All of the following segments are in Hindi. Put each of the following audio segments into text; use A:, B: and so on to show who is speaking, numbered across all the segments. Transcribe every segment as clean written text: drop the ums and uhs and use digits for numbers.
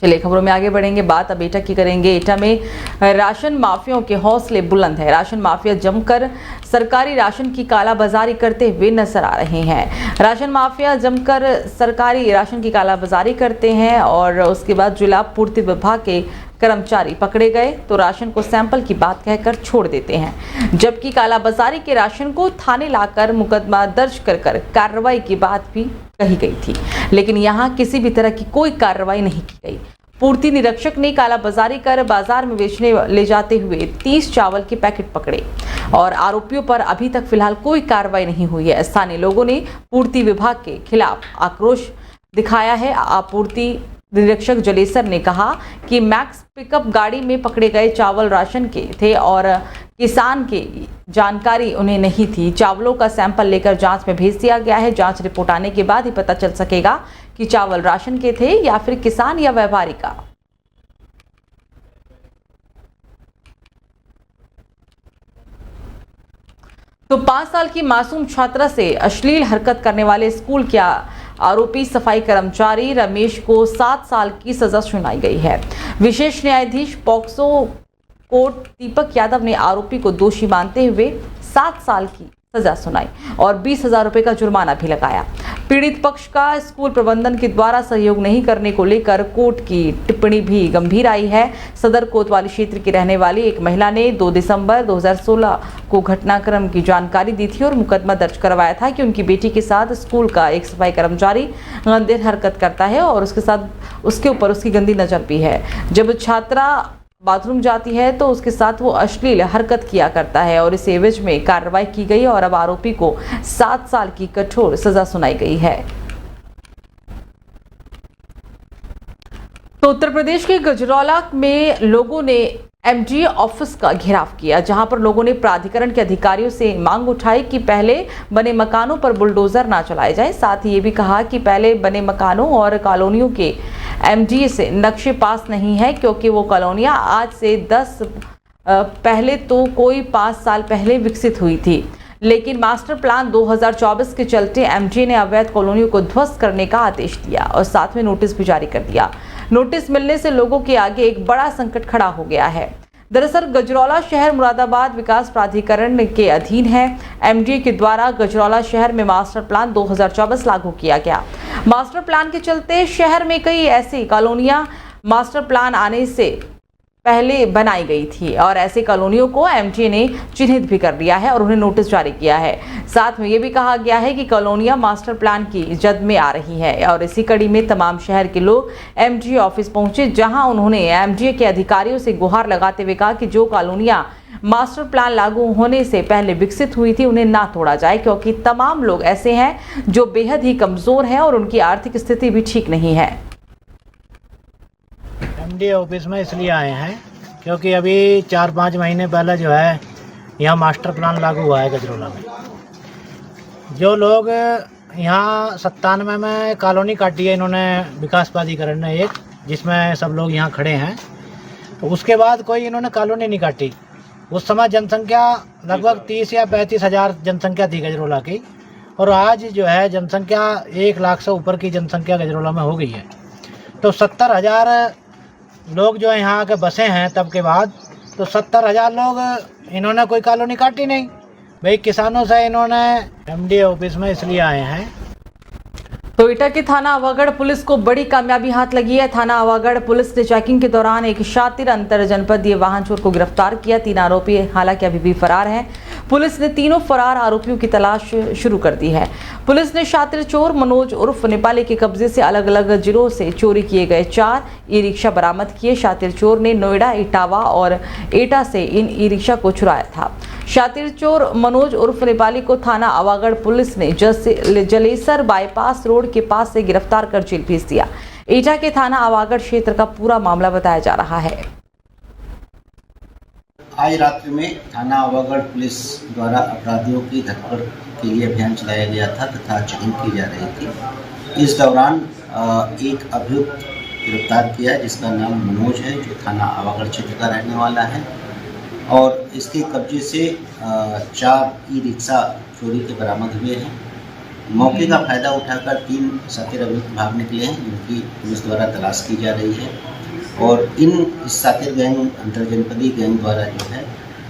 A: चलिए खबरों में आगे बढ़ेंगे। बात अब एटा की करेंगे। एटा में राशन माफियाओं के हौसले बुलंद है। राशन माफिया जमकर सरकारी राशन की कालाबाजारी करते हुए नजर आ रहे हैं। राशन माफिया जमकर सरकारी राशन की कालाबाजारी करते हैं और उसके बाद जिला पूर्ति विभाग के कर्मचारी पकड़े गए तो राशन को सैंपल की बात कहकर छोड़ देते हैं, जबकि कालाबाजारी के राशन को थाने लाकर मुकदमा दर्ज कर कार्रवाई की बात भी कही गई थी, लेकिन यहां किसी भी तरह की कोई कार्रवाई नहीं की गई। पूर्ति निरीक्षक ने कालाबाजारी कर बाजार में बेचने ले जाते हुए 30 चावल के पैकेट पकड़े और आरोपियों पर अभी तक फिलहाल कोई कार्रवाई नहीं हुई है। स्थानीय लोगों ने पूर्ति विभाग के खिलाफ आक्रोश दिखाया है। आपूर्ति निरीक्षक जलेसर ने कहा कि मैक्स पिकअप गाड़ी में पकड़े गए चावल राशन के थे और किसान की जानकारी उन्हें नहीं थी। चावलों का सैंपल लेकर जांच में भेज दिया गया है। जांच रिपोर्ट आने के बाद ही पता चल सकेगा कि चावल राशन के थे या फिर किसान या व्यापारी का। तो 5 साल की मासूम छात्रा से अश्लील हरकत करने वाले स्कूल के आरोपी सफाई कर्मचारी रमेश को 7 साल की सजा सुनाई गई है। विशेष न्यायाधीश पॉक्सो कोर्ट दीपक यादव ने आरोपी को दोषी मानते हुए 7 साल की सजा सुनाई और 20,000 रुपए का जुर्माना भी लगाया। पीड़ित पक्ष का स्कूल प्रबंधन के द्वारा सहयोग नहीं करने को लेकर कोर्ट की टिप्पणी भी गंभीर आई है। सदर कोतवाली क्षेत्र की रहने वाली एक महिला ने 2 दिसंबर 2016 को घटनाक्रम की जानकारी दी थी और मुकदमा दर्ज करवाया था कि उनकी बेटी के साथ स्कूल का एक सफाई कर्मचारी गंदे हरकत करता है और उसके ऊपर उसकी गंदी नजर भी है। जब छात्रा बाथरूम जाती है तो उसके साथ वो अश्लील हरकत किया करता है और इस एवज में कार्रवाई की गई और अब आरोपी को 7 साल की कठोर सजा सुनाई गई है। तो उत्तर प्रदेश के गजरौला में लोगों ने एमडीए ऑफिस का घेराव किया, जहां पर लोगों ने प्राधिकरण के अधिकारियों से मांग उठाई कि पहले बने मकानों पर बुलडोजर ना चलाए जाए। साथ ही ये भी कहा कि पहले बने मकानों और कॉलोनियों के एमडीए से नक्शे पास नहीं है, क्योंकि वो कॉलोनियां आज से 10 पहले तो कोई 5 साल पहले विकसित हुई थी, लेकिन मास्टर प्लान 2024 के चलते एमडीए ने अवैध कॉलोनियों को ध्वस्त करने का आदेश दिया और साथ में नोटिस भी जारी कर दिया। नोटिस मिलने से लोगों के आगे एक बड़ा संकट खड़ा हो गया है। दरअसल गजरौला शहर मुरादाबाद विकास प्राधिकरण के अधीन है। एमडीए के द्वारा गजरौला शहर में मास्टर प्लान 2024 लागू किया गया। मास्टर प्लान के चलते शहर में कई ऐसी कॉलोनियां मास्टर प्लान आने से पहले बनाई गई थी और ऐसी कॉलोनियों को एमडीए ने चिन्हित भी कर लिया है और उन्हें नोटिस जारी किया है। साथ में ये भी कहा गया है कि कॉलोनियां मास्टर प्लान की जद में आ रही है और इसी कड़ी में तमाम शहर के लोग एमडीए ऑफिस पहुंचे, जहां उन्होंने एमडीए के अधिकारियों से गुहार लगाते हुए कहा कि जो कॉलोनियां मास्टर प्लान लागू होने से पहले विकसित हुई थी उन्हें ना तोड़ा जाए, क्योंकि तमाम लोग ऐसे हैं जो बेहद ही कमजोर हैं और उनकी आर्थिक स्थिति भी ठीक नहीं है।
B: एमडीए ऑफिस में इसलिए आए हैं क्योंकि अभी 4-5 महीने पहले जो है यहाँ मास्टर प्लान लागू हुआ है गजरौला में। जो लोग यहाँ 97 में कॉलोनी काटी है इन्होंने विकास प्राधिकरण ने एक, जिसमें सब लोग यहाँ खड़े हैं, तो उसके बाद कोई इन्होंने कॉलोनी नहीं काटी। उस समय जनसंख्या लगभग 30 या 35 हज़ार जनसंख्या थी गजरौला की और आज जो है जनसंख्या 1 लाख से ऊपर की जनसंख्या गजरौला में हो गई है। तो 70,000 लोग जो यहाँ आके बसे हैं तब के बाद, तो 70,000 लोग इन्होंने कोई कॉलोनी काटी नहीं भाई। किसानों से इन्होंने एमडीए ऑफिस में इसलिए आए हैं।
A: तो एटा की थाना आवागढ़ पुलिस को बड़ी कामयाबी हाथ लगी है। थाना आवागढ़ पुलिस ने चेकिंग के दौरान एक शातिर अंतर जनपदीय वाहन चोर को गिरफ्तार किया। 3 आरोपी हालांकि अभी भी फरार हैं। पुलिस ने तीनों फरार आरोपियों की तलाश शुरू कर दी है। पुलिस ने शातिर चोर मनोज उर्फ नेपाली के कब्जे से अलग अलग जिलों से चोरी किए गए 4 ई रिक्शा बरामद किए। शातिर चोर ने नोएडा, इटावा और एटा से इन ई रिक्शा को चुराया था। शातिर चोर मनोज उर्फ नेपाली को थाना आवागढ़ पुलिस ने जलेसर बाईपास रोड के पास से गिरफ्तार कर जेल भेज दिया। एटा के थाना आवागढ़ क्षेत्र का पूरा मामला बताया जा रहा है।
C: आज रात्रि में थाना आवागढ़ पुलिस द्वारा अपराधियों की धरपकड़ के लिए अभियान चलाया गया था तथा चेकिंग की जा रही थी। इस दौरान एक अभियुक्त गिरफ्तार किया जिसका नाम मनोज है, जो थाना आवागढ़ क्षेत्र का रहने वाला है और इसके कब्जे से 4 ई रिक्शा चोरी के बरामद हुए हैं मौके का फायदा उठाकर 3 साथी अभियुक्त भाग निकले हैं, जिनकी पुलिस द्वारा तलाश की जा रही है। और इस साथी गैंग अंतरजनपदी गैंग द्वारा जो है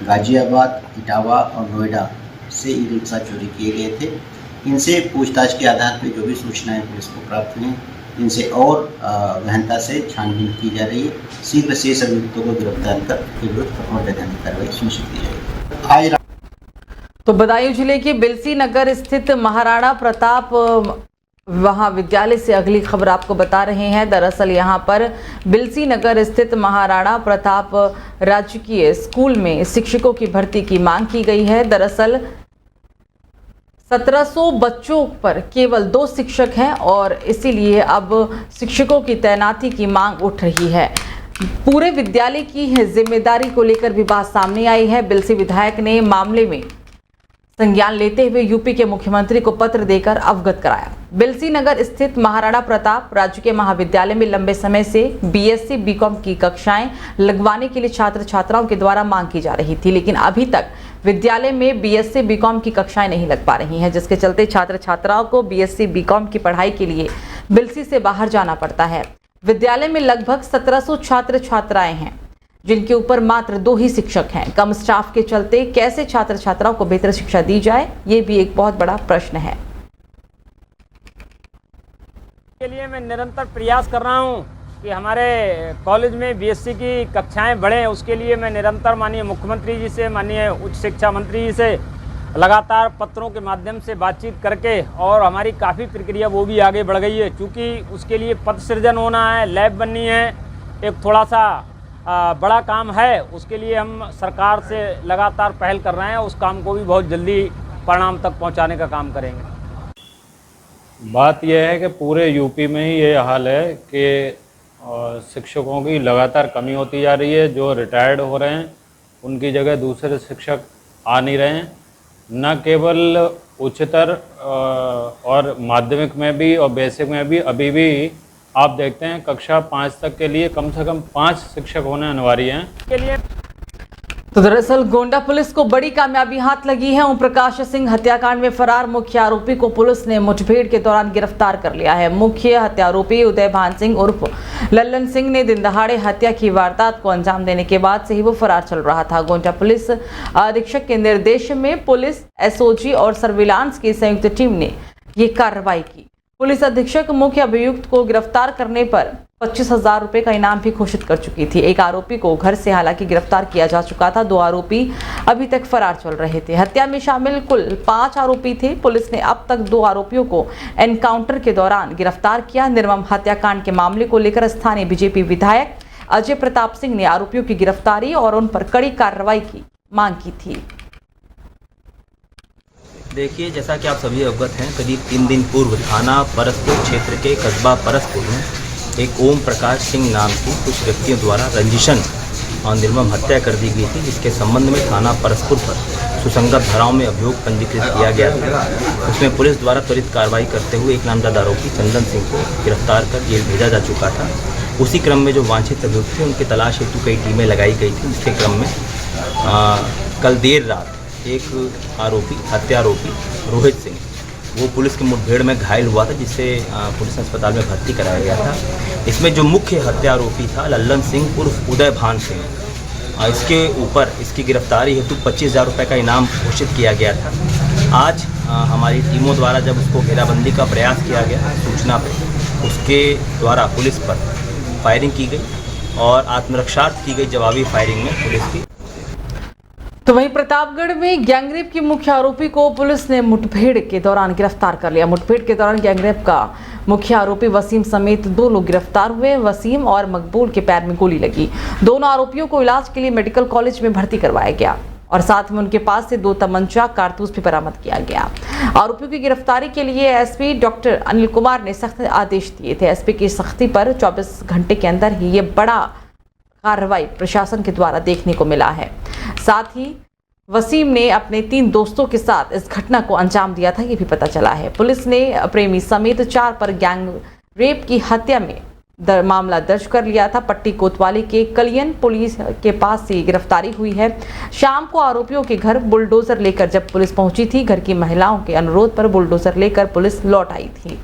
C: गाजियाबाद, इटावा और नोएडा से ई रिक्शा चोरी किए गए थे। इनसे पूछताछ के आधार पर जो भी सूचनाएं पुलिस को प्राप्त हुई, इनसे और गहनता से छानबीन की जा रही है। शीघ्र शेष अभियुक्तों को गिरफ्तार कर इनके विरुद्ध कठोर वैधानिक कार्रवाई सुनिश्चित की जाएगी।
A: तो बदायूं जिले के बिलसी नगर स्थित महाराणा प्रताप महाविद्यालय से अगली खबर आपको बता रहे हैं। दरअसल यहां पर बिलसी नगर स्थित महाराणा प्रताप राजकीय स्कूल में शिक्षकों की भर्ती की मांग की गई है। दरअसल 1700 बच्चों पर केवल 2 शिक्षक हैं और इसीलिए अब शिक्षकों की तैनाती की मांग उठ रही है। पूरे विद्यालय की जिम्मेदारी को लेकर भी बात सामने आई है। बिलसी विधायक ने मामले में संज्ञान लेते हुए यूपी के मुख्यमंत्री को पत्र देकर अवगत कराया। बिलसी नगर स्थित महाराणा प्रताप राजकीय महाविद्यालय में लंबे समय से बीएससी बीकॉम की कक्षाएं लगवाने के लिए छात्र छात्राओं के द्वारा मांग की जा रही थी, लेकिन अभी तक विद्यालय में बीएससी बीकॉम की कक्षाएं नहीं लग पा रही हैं, जिसके चलते छात्र छात्राओं को बीएससी बीकॉम की पढ़ाई के लिए बिलसी से बाहर जाना पड़ता है। विद्यालय में लगभग 1700 छात्र छात्राएं हैं, जिनके ऊपर मात्र 2 ही शिक्षक हैं। कम स्टाफ के चलते कैसे छात्र छात्राओं को बेहतर शिक्षा दी जाए, ये भी एक बहुत बड़ा प्रश्न है।
D: के लिए मैं निरंतर प्रयास कर रहा हूं कि हमारे कॉलेज में बीएससी की कक्षाएं बढ़ें। उसके लिए मैं निरंतर माननीय मुख्यमंत्री जी से, माननीय उच्च शिक्षा मंत्री जी से लगातार पत्रों के माध्यम से बातचीत करके, और हमारी काफ़ी प्रक्रिया वो भी आगे बढ़ गई है। चूँकि उसके लिए पद सृजन होना है, लैब बननी है, एक थोड़ा सा बड़ा काम है। उसके लिए हम सरकार से लगातार पहल कर रहे हैं। उस काम को भी बहुत जल्दी परिणाम तक पहुंचाने का काम करेंगे।
E: बात यह है कि पूरे यूपी में ही ये हाल है कि शिक्षकों की लगातार कमी होती जा रही है। जो रिटायर्ड हो रहे हैं उनकी जगह दूसरे शिक्षक आ नहीं रहे हैं। न केवल उच्चतर और माध्यमिक में भी और बेसिक में भी अभी भी आप देखते हैं कक्षा 5 तक के लिए कम से कम 5 शिक्षक होने अनिवार्य हैं।
D: के लिए
A: तो दरअसल गोंडा पुलिस को बड़ी कामयाबी हाथ लगी है। ओम प्रकाश सिंह हत्याकांड में फरार मुख्य आरोपी को पुलिस ने मुठभेड़ के दौरान गिरफ्तार कर लिया है। मुख्य हत्यारोपी उदय भान सिंह उर्फ लल्लन सिंह ने दिन दहाड़े हत्या की वारदात को अंजाम देने के बाद से ही वो फरार चल रहा था। गोंडा पुलिस अधीक्षक के निर्देश में पुलिस, एसओजी और सर्विलांस की संयुक्त टीम ने ये कार्रवाई की। पुलिस अधीक्षक मुख्य अभियुक्त को गिरफ्तार करने पर 25,000 रुपए का इनाम भी घोषित कर चुकी थी। एक आरोपी को घर से हालांकि गिरफ्तार किया जा चुका था। 2 आरोपी अभी तक फरार चल रहे थे। हत्या में शामिल कुल 5 आरोपी थे। पुलिस ने अब तक 2 आरोपियों को एनकाउंटर के दौरान गिरफ्तार किया। निर्मम हत्याकांड के मामले को लेकर स्थानीय बीजेपी विधायक अजय प्रताप सिंह ने आरोपियों की गिरफ्तारी और उन पर कड़ी कार्रवाई की मांग की थी।
F: देखिए, जैसा कि आप सभी अवगत हैं, करीब 3 दिन पूर्व थाना परसपुर क्षेत्र के कस्बा परसपुर में एक ओम प्रकाश सिंह नाम की कुछ व्यक्तियों द्वारा रंजिशन और निर्मम हत्या कर दी गई थी, जिसके संबंध में थाना परसपुर पर सुसंगत धाराओं में अभियोग पंजीकृत किया गया था। उसमें पुलिस द्वारा त्वरित कार्रवाई करते हुए एक नामजद आरोपी चंदन सिंह को गिरफ्तार कर जेल भेजा जा चुका था। उसी क्रम में जो वांछित अभियुक्त थे उनकी तलाश हेतु कई टीमें लगाई गई थी। इसके क्रम में कल देर रात एक आरोपी, हत्यारोपी रोहित सिंह, वो पुलिस की मुठभेड़ में घायल हुआ था, जिसे पुलिस अस्पताल में भर्ती कराया गया था। इसमें जो मुख्य हत्यारोपी था लल्लन सिंह उर्फ उदय भान सिंह, इसके ऊपर इसकी गिरफ्तारी हेतु 25,000 रुपये का इनाम घोषित किया गया था। आज हमारी टीमों द्वारा जब उसको घेराबंदी का प्रयास किया गया सूचना पर, उसके द्वारा पुलिस पर फायरिंग की गई और आत्मरक्षार्थ की गई जवाबी फायरिंग में पुलिस की।
A: तो वहीं प्रतापगढ़ में गैंगरेप के मुख्य आरोपी को पुलिस ने मुठभेड़ के दौरान गिरफ्तार कर लिया। मुठभेड़ के दौरान गैंगरेप का मुख्य आरोपी वसीम समेत 2 लोग गिरफ्तार हुए। वसीम और मकबूल के पैर में गोली लगी। दोनों आरोपियों को इलाज के लिए मेडिकल कॉलेज में भर्ती करवाया गया और साथ में उनके पास से 2 तमंचा कारतूस भी बरामद किया गया। आरोपियों की गिरफ्तारी के लिए एसपी डॉक्टर अनिल कुमार ने सख्त आदेश दिए थे। एसपी की सख्ती पर 24 घंटे के अंदर ही ये बड़ा कार्रवाई प्रशासन के द्वारा देखने को मिला है। साथ ही वसीम ने अपने 3 दोस्तों के साथ इस घटना को अंजाम दिया था, ये भी पता चला है। पुलिस ने प्रेमी समेत 4 पर गैंग रेप की हत्या में मामला दर्ज कर लिया था। पट्टी कोतवाली के कलियन पुलिस के पास से गिरफ्तारी हुई है। शाम को आरोपियों के घर बुलडोजर लेकर जब पुलिस पहुंची थी, घर की महिलाओं के अनुरोध पर बुलडोजर लेकर पुलिस लौट आई थी।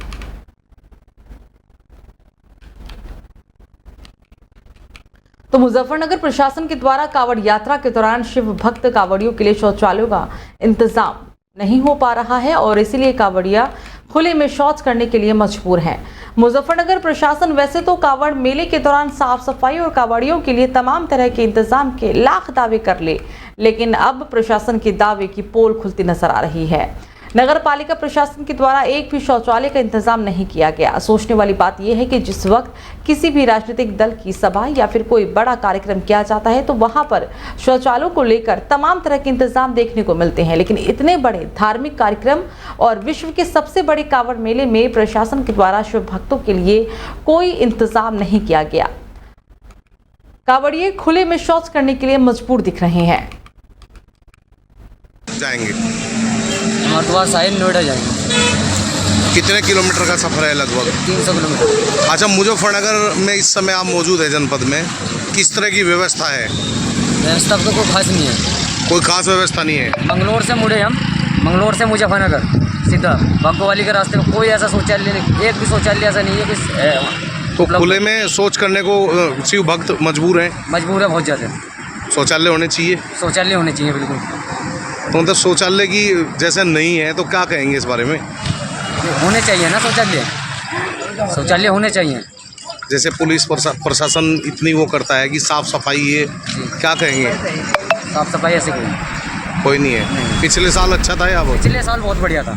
A: तो मुजफ्फरनगर प्रशासन के द्वारा कांवड़ यात्रा के दौरान शिव भक्त कांवड़ियों के लिए शौचालयों का इंतजाम नहीं हो पा रहा है और इसीलिए कांवड़िया खुले में शौच करने के लिए मजबूर हैं। मुजफ्फरनगर प्रशासन वैसे तो कांवड़ मेले के दौरान साफ सफाई और कांवड़ियों के लिए तमाम तरह के इंतजाम के लाख दावे कर ले, लेकिन अब प्रशासन के दावे की पोल खुलती नजर आ रही है। नगर पालिका प्रशासन के द्वारा एक भी शौचालय का इंतजाम नहीं किया गया। सोचने वाली बात यह है कि जिस वक्त किसी भी राजनीतिक दल की सभा या फिर कोई बड़ा कार्यक्रम किया जाता है तो वहां पर शौचालयों को लेकर तमाम तरह के इंतजाम देखने को मिलते हैं, लेकिन इतने बड़े धार्मिक कार्यक्रम और विश्व के सबसे बड़े कांवड़ मेले में प्रशासन के द्वारा शिव भक्तों के लिए कोई इंतजाम नहीं किया गया। कांवड़िए खुले में शौच करने के लिए मजबूर दिख रहे हैं।
G: जाएंगे
H: मरतवा साहिब नोएडा जाएंगे।
G: कितने किलोमीटर का सफर है लगभग?
H: 300 किलोमीटर।
G: अच्छा, मुजफ्फरनगर में इस समय आप मौजूद है जनपद में, किस तरह की व्यवस्था है?
H: व्यवस्था तो कोई खास नहीं है।
G: कोई खास व्यवस्था नहीं है।
H: मंगलोर से मुड़े हम, मंगलोर से मुजफ्फरनगर सीधा बंकोवाली के रास्ते में कोई ऐसा शौचालय नहीं, एक भी शौचालय ऐसा नहीं है कि
G: तो खुले में शौच करने को शिव भक्त मजबूर हैं?
H: मजबूर है बहुत ज़्यादा।
G: शौचालय होने चाहिए?
H: शौचालय होने चाहिए बिल्कुल।
G: तो मतलब शौचालय की जैसे नहीं है तो क्या कहेंगे इस बारे में?
H: होने चाहिए ना शौचालय, शौचालय होने चाहिए।
G: जैसे पुलिस प्रशासन इतनी वो करता है कि साफ सफाई, ये क्या कहेंगे?
H: साफ सफाई ऐसे
G: कोई नहीं है। पिछले साल अच्छा था या वो?
H: पिछले साल बहुत बढ़िया था।